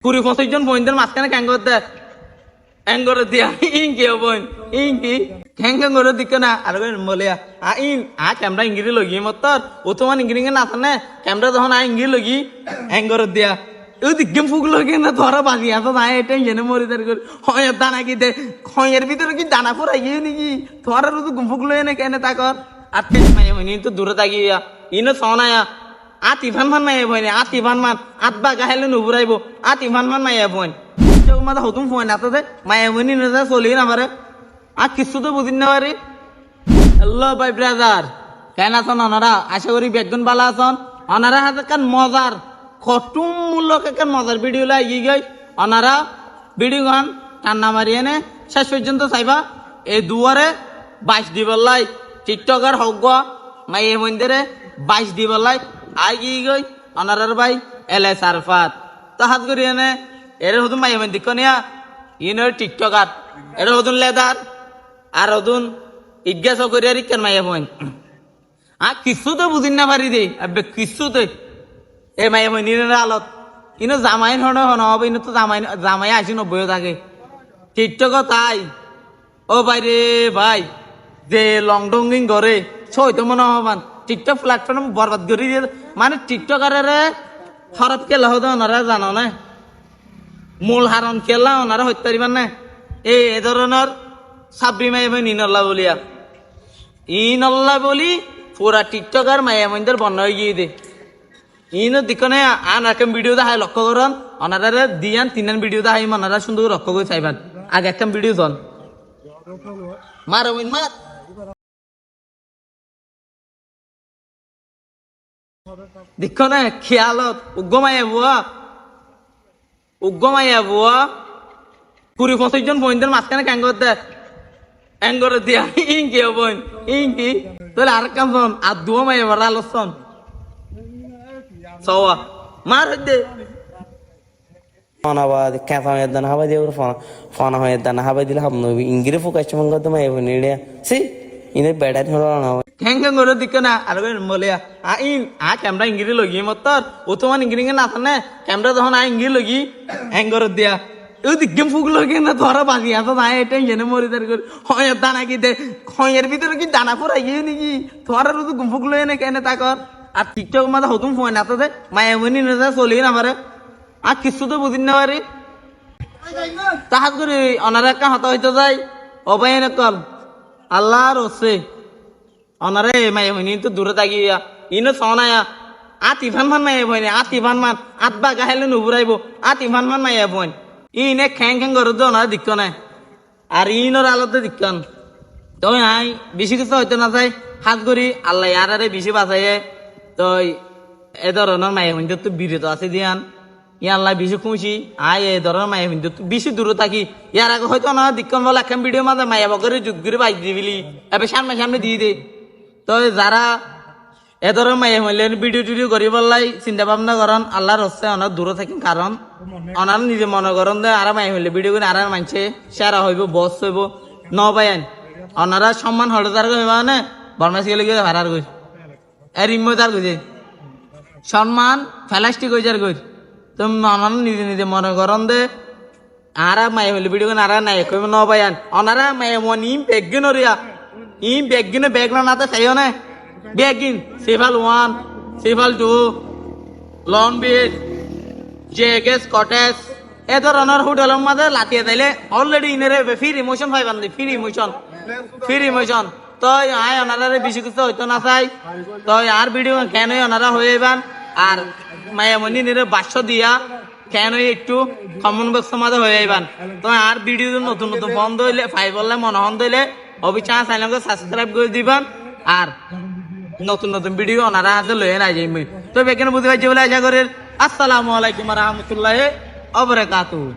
20-25 জন মাঝখানে ক্যাং করতে এঙ্গরে দিয়া ইনকি বোন ইনকি ক্যাং করে দিকে না আর বলে ক্যামেরা ইংরি লগি মতর ও তোমার ইংরি না থানে ক্যামেরা যখন ইংরি লগি এঙ্গরে দিয়া ও দিকে ফুক লগে না ধরা বাজি এত না টেনশনে মরি তার করে হয় দানা কি দে হয়ের ভিতরে কি দানা পুরাই গিয়ে নাকি তোমার তো গুমফুক লয়ে না কেন তাকর আর মাইয়া হইনি তো দূরে তাকিয়া ইনো সনায়া ইভান মাইয়া বইনি ইভান বা গাহেলে নুবুরাইব ইভান মাইয়া বইন মাথা হতুম ফোন এত দে মায়া বইনি না চলি না পারে কিছু তো বুঝিন না পারি হ্যালো ভাই ব্রাদার কেন আছেন ওনারা আশা করি বেগুন বালা আছেন ওনারা হাতে কান মজার কটুম মূল্যক একটা মজার ভিডিও লাগি গই ওনারা ভিডিও গান টান্না মারিয়ে নে শেষ পর্যন্ত চাইবা এই দুয়ারে 22 দিবলাই টিকটকার হোক মাইয়ে মন্দিরে 22 দিবলাই আগি গই ওনারার ভাই এলে সারফাত তো হাত করি এনে এর হতুন মাইয়ে মন্দির কনিয়া ইনের টিকটকার এর হতুন লেদার আর হতুন ইজ্ঞাস করিয়া রিকেন মাইয়ে বোন কিছু তো বুঝিন না পারি দে কিছুতে এ মাইয়া মন্দিরের আলত ইনো জামাই হবে ইনো তো জামাই 80-90 থাকে টিকটক তাই ও ভাই রে ভাই যে লং ডঙ্গিং করে ছয় তো মনে হবান টিকটক প্ল্যাটফর্ম বরবাদ করে দিয়ে মানে টিকটকারের হরফ খেলা হতো ওনারা জানো না মূল হারণ খেলা ওনারা হত্যা দিবেন না এ ধরনের সাবরি মাইয়া বই ইনল্লা বলিয়া ইনল্লা বলি পুরা টিকটকার মাইয়া মন্দির বন্ধ হয়ে গিয়ে দে ইনো দিকনে আন একটা ভিডিও দেখায় লক্ষ্য করন ওনারা দিয়ান 3 ভিডিও দেখাই ওনারা সুন্দর লক্ষ্য করে চাইবেন আগে একটা ভিডিও জন মারো মার দিকনে খেয়ালত উগ্গমাইয়া বুয়া 20-25 জন বোনদের মাঝখানে ক্যাং করতে এঙ্গরে দিয়া ইনকি বোন ইনকি তাহলে আর কাম জন আর দুয়া মাইয়া বড় আলোচন সওয়া মার হইতে ফনাবাদ ক্যাফা মেদান হাবা দিয়ে ফনা হয়ে দান হাবা দিলে হাব নবি ইংরে ফোকাস মঙ্গ তো মাই বনি রে সি ইনে বেড়া হলো না ক্যাং করে দিকে না আর বলে ক্যামেরা ইংরি লগি মতর ও তোমার ইংরি না থানে ক্যামেরা যখন ইংরি লগি এঙ্গরে দিয়া ও দিকে ফুক লগে না ধরা বাজি এত না টেনশনে মরি তার করে হয় দানা কি দে হয়ের ভিতরে কি দানা পুরাই গিয়ে নাকি তোমার তো গুমফুক লয়ে না কেন তাকর আর টিকটক মাথা হতুম ফোন এত দে মায়া বইনি না চলি না পারে কিছু তো বুঝিন না পারি তাহাত করে ওনারা একটা হতা হইতে যায় অবাই কল আল্লাহর ওসে ওনারে মায়া বইনি তো দূরে তাকিয়া ইনো সনায়া ইভান মাইয়া বইনি ইভান বা গাহেলে নুবুরাইব ইভান মাইয়া বইন ইনে খ্যাং করে তো ওনারা দিক্ক নাই আর ইনোর আলোতে দিক্কন তো বেশি কিছু হইতে না চাই হাত করি আল্লাহ ইয়ারে বেশি বাঁচাইয়ে তো এ ধরনের মায়া মন্দির তো বিরত আছে দিয়ান ইয়াল্লা বেশি খুশি এ ধরনের মায়া মন্দির তো বেশি দূরে থাকি ইয়ার আগে হয়তো না দিক্ষণ বলে এখন ভিডিও মাঝে মায়া বকরে যুগ করে বাইক দিবিলি এবার সামনে দিয়ে দে তো যারা এ ধরনের মায়া হইলে ভিডিও টিডিও করি বললাই চিন্তা ভাবনা করেন আল্লাহর হচ্ছে অনেক দূরে থাকি কারণ ওনার নিজে মনে করেন যে আর মায়া হইলে ভিডিও করে আর মানছে সেরা হইব বস হইব ন পাইন ওনারা সম্মান হলে তার হইবা না বর্মাসি গেলে গিয়ে হারার গই রিমতার গই সম্মান ফেলাস্টিক হয়ে যার গই তুমি নিজে মনে করেন দে আর মায়া হইলে ভিডিও আর নাই কইব ন পাইন ওনারা মায়া মন বেগিন রিয়া বেগিনে বেগ না তো চাইও না বেগিন সেফাল 1 সেফাল 2 লং বিচ জেগেস কটেজ এ ধরনের হোটেলের মাঝে লাতিয়ে দিলে অলরেডি ইনারে ফ্রি ইমোশন পাইবান ফ্রি ইমোশন তো ওনারা বেশি কিছু হইতো না চাই তো আর ভিডিও কেন ওনারা হয়ে যাবেন আর মায়ামণি নিরে 500 দিয়া কেন একটু কমন বক্স মাঝে হয়ে যাবেন তো আর ভিডিও নতুন বন্ধ হইলে ফাই বললে মনহন দিলে অবিচার চ্যানেলকে সাবস্ক্রাইব করে দিবেন আর নতুন ভিডিও ওনারা হাতে লয়ে না যাইবে তো এখানে বুঝতে পারছি বলে আশা করি আসসালামু আলাইকুম ওয়া রাহমাতুল্লাহি ওয়া বারাকাতুহু।